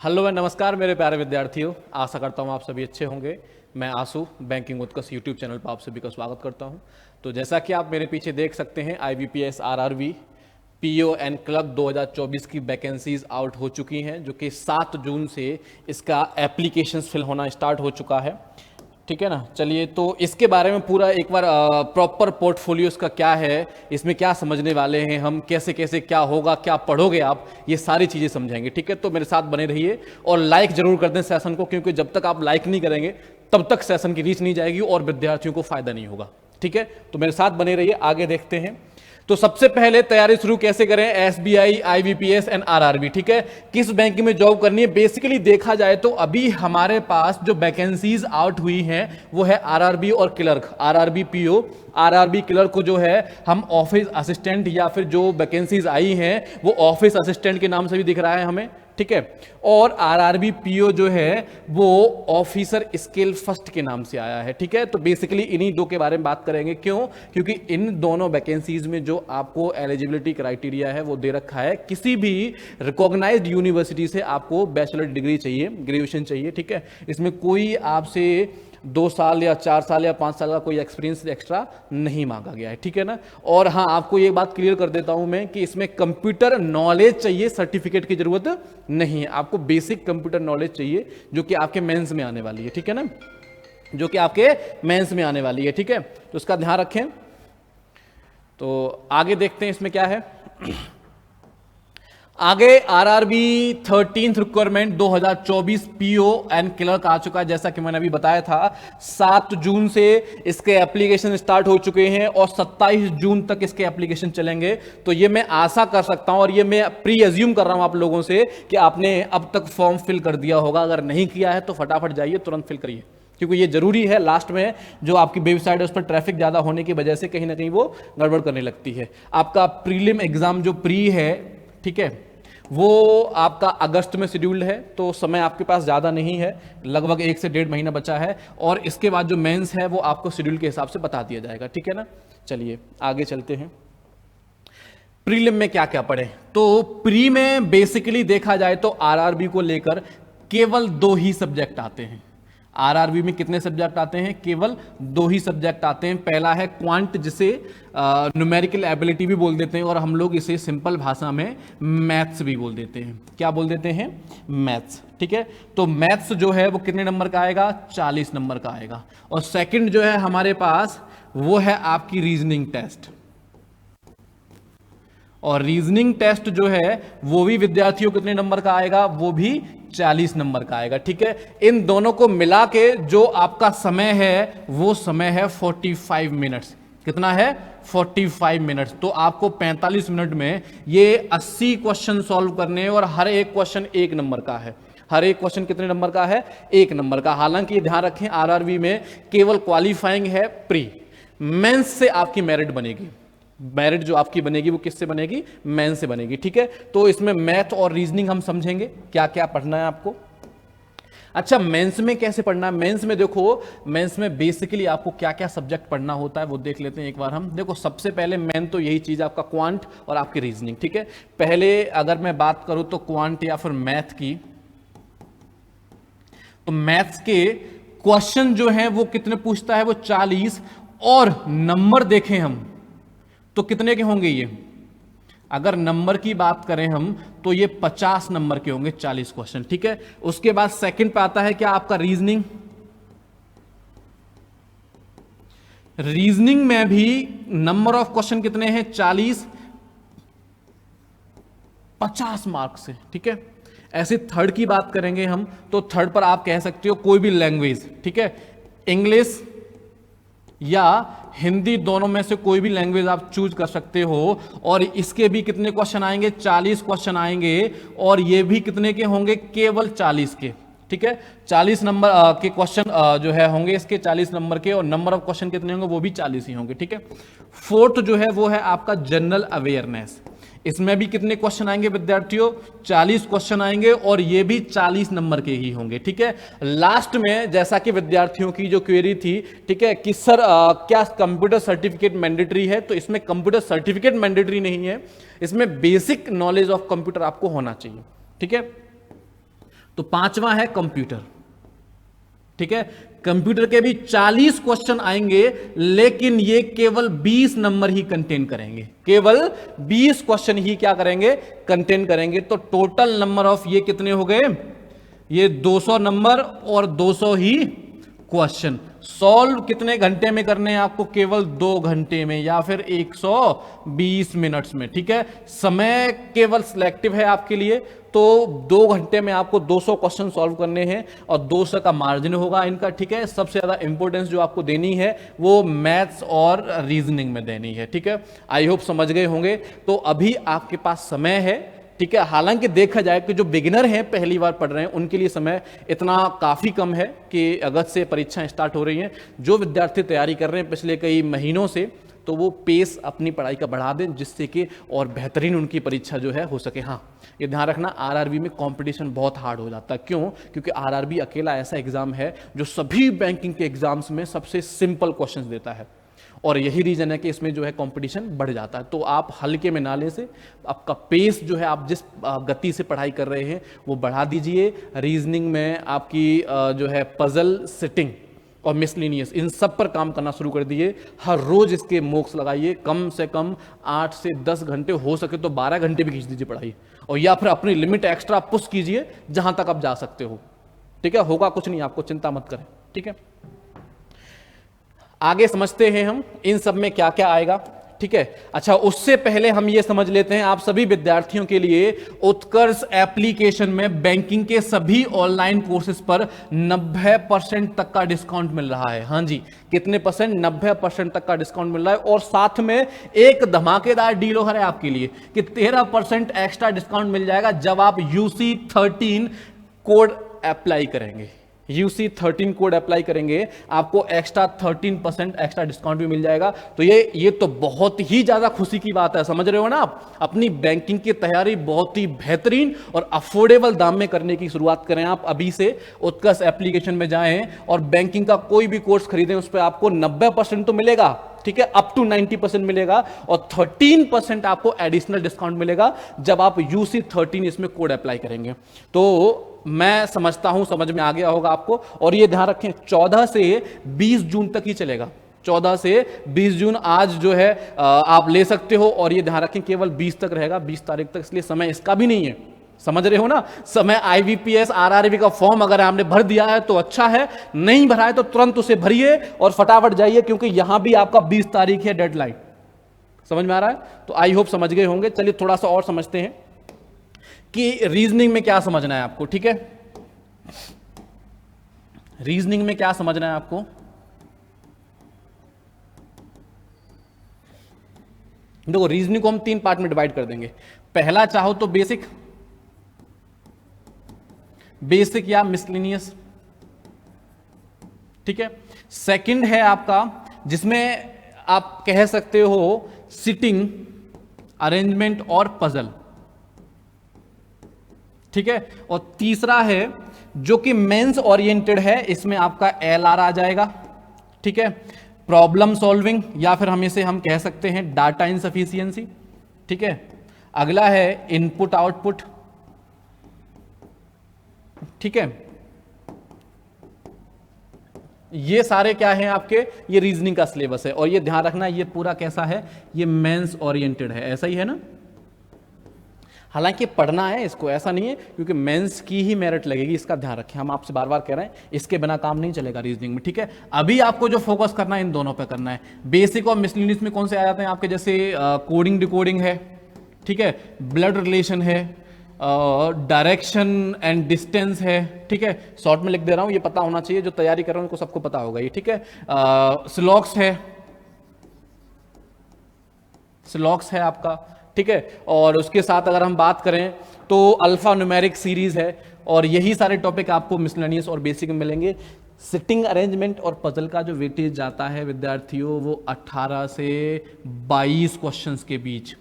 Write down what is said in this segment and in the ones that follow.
Hello and नमस्कार मेरे प्यारे विद्यार्थियों, आशा करता हूँ आप सभी अच्छे होंगे। मैं आशु बैंकिंग उत्कर्ष यूट्यूब चैनल पर आप सभी का स्वागत करता हूँ। तो जैसा कि आप मेरे पीछे देख सकते हैं, IBPS RRB PO and clerk 2024 की वैकेंसीज आउट हो चुकी हैं, जो कि 7 जून से इसका एप्लीकेशंस फिल होना स्टार्ट हो चुका है। ठीक है ना। चलिए, तो इसके बारे में पूरा एक बार प्रॉपर पोर्टफोलियो इसका क्या है, इसमें क्या समझने वाले हैं हम, कैसे कैसे क्या होगा, क्या पढ़ोगे आप, ये सारी चीज़ें समझेंगे। ठीक है, तो मेरे साथ बने रहिए और लाइक जरूर कर दें सेशन को, क्योंकि जब तक आप लाइक नहीं करेंगे तब तक सेशन की रीच नहीं जाएगी और विद्यार्थियों को फायदा नहीं होगा। ठीक है, तो मेरे साथ बने रहिए, आगे देखते हैं। तो सबसे पहले तैयारी शुरू कैसे करें, SBI, IBPS एंड RRB। ठीक है, किस बैंक में जॉब करनी है। बेसिकली देखा जाए तो अभी हमारे पास जो वैकेंसीज आउट हुई हैं वो है RRB और clerk, RRB PO, RRB clerk को जो है हम ऑफिस असिस्टेंट या फिर जो वैकेंसीज आई हैं वो ऑफिस असिस्टेंट के नाम से भी दिख रहा है हमें। ठीक है, और RRB PO जो है वो ऑफिसर स्केल फर्स्ट के नाम से आया है। ठीक है, तो बेसिकली इन्हीं दो के बारे में बात करेंगे। क्यों? क्योंकि इन दोनों वैकेंसीज में जो आपको एलिजिबिलिटी क्राइटेरिया है वो दे रखा है, किसी भी रिकॉग्नाइज्ड यूनिवर्सिटी से आपको बैचलर डिग्री चाहिए, ग्रेजुएशन चाहिए। ठीक है, इसमें कोई आपसे 2 साल या 4 साल या 5 साल का कोई एक्सपीरियंस एक्स्ट्रा नहीं मांगा गया है। ठीक है ना। और हाँ, आपको ये बात क्लियर कर देता हूं मैं कि इसमें कंप्यूटर नॉलेज चाहिए, सर्टिफिकेट की जरूरत नहीं है। आपको बेसिक कंप्यूटर नॉलेज चाहिए जो कि आपके मेंस में आने वाली है। ठीक है ना, जो कि आपके मेंस में आने वाली है। ठीक है, तो उसका ध्यान रखें। तो आगे देखते हैं इसमें क्या है। आगे RRB 13th requirement 2024 PO and clerk आ चुका है। जैसा कि मैंने अभी बताया था, 7 जून से इसके एप्लीकेशन स्टार्ट हो चुके हैं और 27 जून तक इसके एप्लीकेशन चलेंगे। तो ये मैं आशा कर सकता हूं और ये मैं प्री एज्यूम कर रहा हूं आप लोगों से कि आपने अब तक फॉर्म फिल कर दिया होगा। अगर नहीं किया है तो फटाफट जाइए, तुरंत फिल करिए, क्योंकि ये जरूरी है। लास्ट में जो आपकी वेबसाइट है उस पर ट्रैफिक ज्यादा होने की वजह से कहीं ना कहीं वो गड़बड़ करने लगती है। आपका प्रीलिम एग्जाम जो प्री है, ठीक है, वो आपका अगस्त में शेड्यूल्ड है, तो समय आपके पास ज़्यादा नहीं है, लगभग 1 से 1.5 महीना बचा है। और इसके बाद जो मेंस है वो आपको शेड्यूल के हिसाब से बता दिया जाएगा। ठीक है ना। चलिए आगे चलते हैं। प्रीलिम में क्या क्या पढ़े। तो प्री में बेसिकली देखा जाए तो RRB को लेकर केवल 2 ही सब्जेक्ट आते हैं। RRB में कितने सब्जेक्ट आते हैं? केवल 2 ही सब्जेक्ट आते हैं। पहला है क्वांट, जिसे न्यूमेरिकल एबिलिटी भी बोल देते हैं, और हम लोग इसे सिंपल भाषा में मैथ्स भी बोल देते हैं। क्या बोल देते हैं? मैथ्स। ठीक है, तो मैथ्स जो है वो कितने नंबर का आएगा? 40 नंबर का आएगा। और सेकंड जो है हमारे पास वो है आपकी रीजनिंग टेस्ट, और रीजनिंग टेस्ट जो है वो भी विद्यार्थियों कितने नंबर का आएगा? वो भी 40 नंबर का आएगा। ठीक है, इन दोनों को मिला के जो आपका समय है वो समय है 45 मिनट्स। कितना है? 45 मिनट्स। तो आपको 45 मिनट में ये 80 क्वेश्चन सॉल्व करने हैं, और हर एक क्वेश्चन 1 नंबर का है। हर एक क्वेश्चन कितने नंबर का है? 1 नंबर का। हालांकि ध्यान रखें, RRB में केवल क्वालिफाइंग है प्री, मेंस से आपकी मेरिट बनेगी। मेरिट जो आपकी बनेगी वो किससे बनेगी? मेंस से बनेगी। ठीक है, तो इसमें मैथ और रीजनिंग हम समझेंगे क्या क्या पढ़ना है आपको। अच्छा, मेंस में कैसे पढ़ना है? मेंस में देखो, मेंस में बेसिकली आपको क्या क्या सब्जेक्ट पढ़ना होता है वो देख लेते हैं एक बार हम। देखो, सबसे पहले मेन तो यही चीज आपका क्वांट और आपकी रीजनिंग। ठीक है, पहले अगर मैं बात करूं तो क्वांट या फिर मैथ की, तो मैथ्स के क्वेश्चन जो है वो कितने पूछता है? वो 40, और नंबर देखें हम तो कितने के होंगे ये? अगर नंबर की बात करें हम तो ये 50 नंबर के होंगे 40 क्वेश्चन। ठीक है, उसके बाद सेकंड पे आता है क्या? आपका रीजनिंग। रीजनिंग में भी नंबर ऑफ क्वेश्चन कितने हैं? 40, 50 मार्क्स से। ठीक है, ऐसे थर्ड की बात करेंगे हम तो थर्ड पर आप कह सकते हो कोई भी लैंग्वेज। ठीक है, इंग्लिश या हिंदी, दोनों में से कोई भी लैंग्वेज आप चूज कर सकते हो। और इसके भी कितने क्वेश्चन आएंगे? 40 क्वेश्चन आएंगे, और ये भी कितने के होंगे? केवल 40 के। ठीक है, 40 नंबर के क्वेश्चन जो है होंगे इसके 40 नंबर के, और नंबर ऑफ क्वेश्चन कितने होंगे? वो भी 40 ही होंगे। ठीक है, फोर्थ जो है वो है आपका जनरल अवेयरनेस। इसमें भी कितने क्वेश्चन आएंगे विद्यार्थियों? 40 क्वेश्चन आएंगे, और ये भी 40 नंबर के ही होंगे। ठीक है, लास्ट में जैसा कि विद्यार्थियों की जो क्वेरी थी, ठीक है, कि सर क्या कंप्यूटर सर्टिफिकेट मैंडेटरी है? तो इसमें कंप्यूटर सर्टिफिकेट मैंडेटरी नहीं है, इसमें बेसिक नॉलेज ऑफ कंप्यूटर आपको होना चाहिए। ठीक है, तो पांचवा है कंप्यूटर। ठीक है, कंप्यूटर के भी 40 क्वेश्चन आएंगे, लेकिन ये केवल 20 नंबर ही कंटेन करेंगे, केवल 20 क्वेश्चन ही क्या करेंगे, कंटेन करेंगे। तो टोटल नंबर ऑफ ये कितने हो गए, ये 200 नंबर और 200 ही क्वेश्चन। सॉल्व कितने घंटे में करने हैं आपको, केवल 2 घंटे में या फिर 120 मिनट्स में। ठीक है, समय केवल सिलेक्टिव है आपके लिए, तो 2 घंटे में आपको 200 क्वेश्चन सॉल्व करने हैं और 200 का मार्जिन होगा इनका। ठीक है, सबसे ज्यादा इंपॉर्टेंस जो आपको देनी है वो मैथ्स और रीजनिंग में देनी है। ठीक है, आई होप समझ गए होंगे। तो अभी आपके पास समय है। ठीक है, हालांकि देखा जाए कि जो बिगिनर हैं, पहली बार पढ़ रहे हैं, उनके लिए समय इतना काफी कम है कि अगस्त से परीक्षाएं स्टार्ट हो रही हैं। जो विद्यार्थी तैयारी कर रहे हैं पिछले कई महीनों से, तो वो पेस अपनी पढ़ाई का बढ़ा दें, जिससे कि और बेहतरीन उनकी परीक्षा जो है हो सके। हाँ, ये ध्यान रखना, आरआरबी में कंपटीशन बहुत हार्ड हो जाता है। क्यों? क्योंकि आरआरबी अकेला ऐसा एग्जाम है जो सभी बैंकिंग के एग्जाम्स में सबसे सिंपल क्वेश्चंस देता है, और यही रीजन है कि इसमें जो है कंपटीशन बढ़ जाता है। तो आप हल्के में ना ले से, आपका पेस जो है, आप जिस गति से पढ़ाई कर रहे हैं वो बढ़ा दीजिए। रीजनिंग में आपकी जो है पजल, सिटिंग और मिसलिनियस, इन सब पर काम करना शुरू कर दिए। हर रोज इसके मॉक्स लगाइए, कम से कम 8 से 10 घंटे, हो सके तो 12 घंटे भी खींच दीजिए पढ़ाई, और या फिर अपनी लिमिट एक्स्ट्रा पुश कीजिए जहां तक आप जा सकते हो। ठीक है, होगा कुछ नहीं, आपको चिंता मत करें। ठीक है, आगे समझते हैं हम इन सब में क्या क्या आएगा। ठीक है, अच्छा, उससे पहले हम ये समझ लेते हैं, आप सभी विद्यार्थियों के लिए उत्कर्ष एप्लीकेशन में बैंकिंग के सभी ऑनलाइन कोर्सेज पर 90% तक का डिस्काउंट मिल रहा है। हाँ जी, कितने परसेंट? 90% तक का डिस्काउंट मिल रहा है। और साथ में एक धमाकेदार डील है आपके लिए कि 13% एक्स्ट्रा डिस्काउंट मिल जाएगा जब आप UC13 कोड अप्लाई करेंगे। UC13 कोड अप्लाई करेंगे, आपको एक्स्ट्रा 13% एक्स्ट्रा डिस्काउंट भी मिल जाएगा। तो ये तो बहुत ही ज्यादा खुशी की बात है, समझ रहे हो ना आप। अपनी बैंकिंग की तैयारी बहुत ही बेहतरीन और अफोर्डेबल दाम में करने की शुरुआत करें आप अभी से। उत्कर्ष एप्लीकेशन में जाएं और बैंकिंग का कोई भी कोर्स खरीदें, उस पर आपको 90% तो मिलेगा। ठीक है, अप टू 90% मिलेगा, और 13% आपको एडिशनल डिस्काउंट मिलेगा जब आप UC13 इसमें कोड अप्लाई करेंगे। तो मैं समझता हूं समझ में आ गया होगा आपको। और ये ध्यान रखें, 14 से 20 जून तक ही चलेगा। 14 से 20 जून आज जो है आप ले सकते हो, और ये ध्यान रखें केवल 20 तक रहेगा, 20 तारीख तक, इसलिए समय इसका भी नहीं है। समझ रहे हो ना, समय। IBPS RRB का फॉर्म अगर आपने भर दिया है तो अच्छा है, नहीं भरा है तो तुरंत उसे भरिए और फटाफट जाइए, क्योंकि यहां भी आपका 20 तारीख है डेडलाइन। समझ में आ रहा है? तो आई होप समझ गए होंगे। चलिए थोड़ा सा और समझते हैं कि रीजनिंग में क्या समझना है आपको। ठीक है, रीजनिंग में क्या समझना है आपको। देखो, रीजनिंग को हम 3 पार्ट में डिवाइड कर देंगे। पहला चाहो तो बेसिक या मिसलिनियस। ठीक है, सेकंड है आपका जिसमें आप कह सकते हो सिटिंग, अरेंजमेंट और पजल। ठीक है, और तीसरा है जो कि मेंस ओरिएंटेड है, इसमें आपका LR आ जाएगा। ठीक है, प्रॉब्लम सॉल्विंग, या फिर हम कह सकते हैं डाटा इनसफिशियंसी। ठीक है, अगला है इनपुट आउटपुट। ठीक है, ये सारे क्या हैं आपके, ये रीजनिंग का सिलेबस है। और ये ध्यान रखना, ये पूरा कैसा है, ये मेंस ओरिएंटेड है, ऐसा ही है ना। हालांकि पढ़ना है इसको, ऐसा नहीं है, क्योंकि मेंस की ही मेरिट लगेगी, इसका ध्यान रखें। हम आपसे बार बार कह रहे हैं, इसके बिना काम नहीं चलेगा रीजनिंग में। ठीक है, अभी आपको जो फोकस करना है इन दोनों पे करना है। बेसिक और मिसलिनियस में कौन से आ जाते हैं आपके, जैसे कोडिंग डिकोडिंग है। ठीक है, ब्लड रिलेशन है, डायरेक्शन एंड डिस्टेंस है। ठीक है, शॉर्ट में लिख दे रहा हूं, ये पता होना चाहिए, जो तैयारी कर रहे हैं उनको सबको पता होगा ये। ठीक है, स्लॉक्स है आपका। ठीक है, और उसके साथ अगर हम बात करें तो अल्फा न्यूमेरिक सीरीज है, और यही सारे टॉपिक आपको मिसलेनियस और बेसिक में मिलेंगे। सिटिंग, अरेंजमेंट और पजल का जो वेटेज जाता है विद्यार्थियों, वो 18 से 22 क्वेश्चंस के बीच।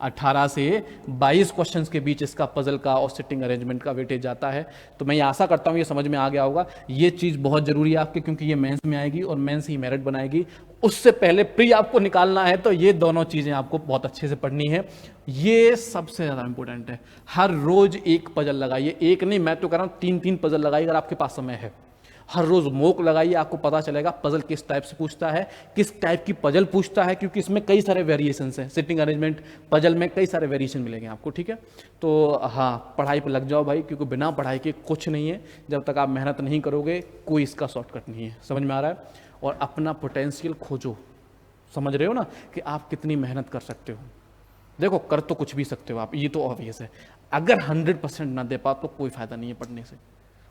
18 से 22 क्वेश्चंस के बीच इसका पजल का और सिटिंग अरेंजमेंट का वेटेज जाता है। तो मैं ये आशा करता हूँ ये समझ में आ गया होगा। ये चीज़ बहुत ज़रूरी है आपके, क्योंकि ये मेंस में आएगी और मेंस ही मेरिट बनाएगी। उससे पहले प्री आपको निकालना है, तो ये दोनों चीज़ें आपको बहुत अच्छे से पढ़नी है। ये सबसे ज़्यादा इंपॉर्टेंट है। हर रोज़ एक पजल लगाइए, एक नहीं, मैं तो कह रहा हूँ 3-3 पजल लगाइए अगर आपके पास समय है। हर रोज मॉक लगाइए, आपको पता चलेगा पजल किस टाइप से पूछता है, किस टाइप की पजल पूछता है, क्योंकि इसमें कई सारे वेरिएशंस हैं। सिटिंग अरेंजमेंट पजल में कई सारे वेरिएशन मिलेंगे आपको, ठीक है। तो हाँ, पढ़ाई पे लग जाओ भाई, क्योंकि बिना पढ़ाई के कुछ नहीं है। जब तक आप मेहनत नहीं करोगे कोई इसका शॉर्टकट नहीं है। समझ में आ रहा है? और अपना पोटेंशियल खोजो। समझ रहे हो ना कि आप कितनी मेहनत कर सकते हो। देखो, कर तो कुछ भी सकते हो आप, ये तो ऑब्वियस है। अगर 100% ना दे पाओ तो कोई फायदा नहीं है पढ़ने से।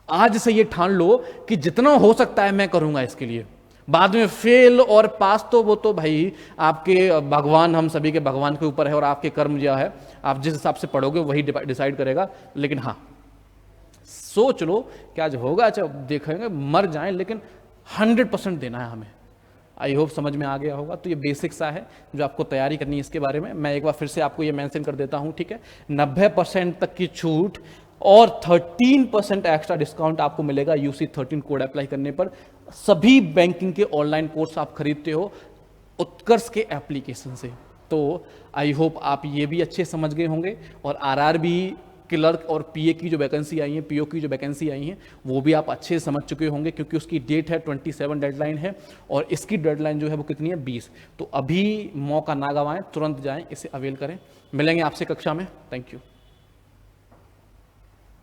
आज से ये ठान लो कि जितना हो सकता है मैं करूंगा इसके लिए। बाद में फेल और पास तो वो तो भाई आपके भगवान, हम सभी के भगवान के ऊपर है, और आपके कर्म जो है आप जिस हिसाब से पढ़ोगे वही डिसाइड करेगा। लेकिन हाँ, सोच लो कि आज होगा, अच्छा देखेंगे, मर जाएं, लेकिन 100% देना है हमें। आई होप समझ में आ गया होगा। तो ये बेसिक सा है जो आपको तैयारी करनी है इसके बारे में। मैं एक बार फिर से आपको ये मेंशन कर देता हूँ, ठीक है। 90% तक की छूट और 13% एक्स्ट्रा डिस्काउंट आपको मिलेगा UC13 कोड अप्लाई करने पर। सभी बैंकिंग के ऑनलाइन कोर्स आप खरीदते हो उत्कर्ष के एप्लीकेशन से। तो आई होप आप ये भी अच्छे समझ गए होंगे। और RRB क्लर्क और PA की जो वैकेंसी आई है, PO की जो वैकेंसी आई है, वो भी आप अच्छे से समझ चुके होंगे, क्योंकि उसकी डेट है 27 डेडलाइन है, और इसकी डेडलाइन जो है वो कितनी है, 20। तो अभी मौका ना गवाएं, तुरंत जाएं, इसे अवेल करें। मिलेंगे आपसे कक्षा में। Thank you.